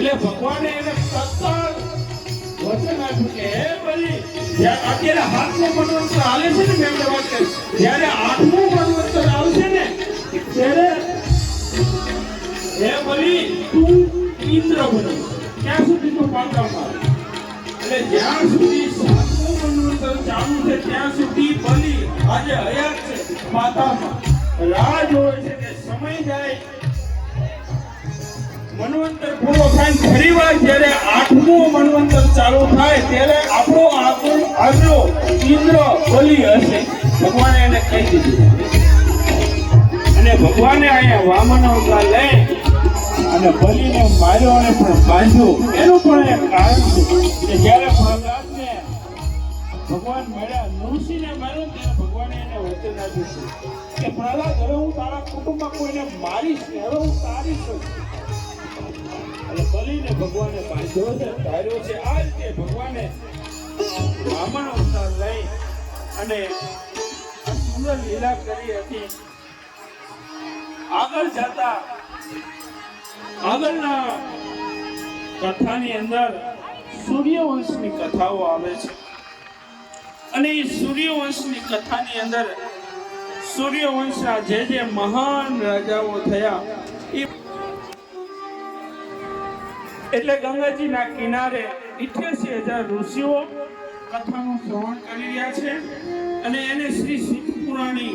એટલે ભગવાને એને સતત વચન આપ્યું કે હે બલી, જ્યારે અત્યારે હાથનું મનવંતર હાલે છે ને, મેં વાત કરી, જ્યારે આઠમું મનવંતર આવશે ને ત્યારે હે બલી તું ઇન્દ્ર બની, ત્યાં સુધી તું પાતાળમાં. એટલે જ્યાં સુધી સાતમું મનવંતર ચાલુ છે ત્યાં સુધી બલી આજે હયાત છે, પાતાળમાં રાહ જોવે છે કે સમય જાય, મનવંતર પૂરો થાય, ફરીવાર જ્યારે આઠમું મનવંતર ચાલુ થાય ત્યારે આપણો આગલો ઇન્દ્ર બલી હશે. ભગવાને એને કહી દીધું અને ભગવાને અહીંયા વામન અવતાર લઈ અને બલીને માર્યો અને પણ બાંધ્યો. એનું પણ એક કારણ છે કે જ્યારે પ્રહલાદને ભગવાન મળ્યા, નૃસિંહને માર્યો ત્યારે ભગવાને એને વચન આપ્યું કે પ્રહલાદ, હવે હું તારા કુટુંબમાં કોઈને મારીશ ને, હવે હું તારીશ. એટલે બલીને ભગવાને બાંધ્યો છે, ધાર્યો છે. આ રીતે ભગવાને વામન અવતાર લઈ અને આ સુંદર લીલા કરી હતી. આગળ જતા આગળના કથાની અંદર સૂર્યવંશની કથાઓ આવે છે અને એ સૂર્યવંશની કથાની અંદર સૂર્યવંશના જે મહાન રાજાઓ થયા એ એટલે ગંગાજીના કિનારે 88,000 ઋષિઓ કથાનું શ્રવણ કરી રહ્યા છે અને એને શ્રી શિવ પુરાણી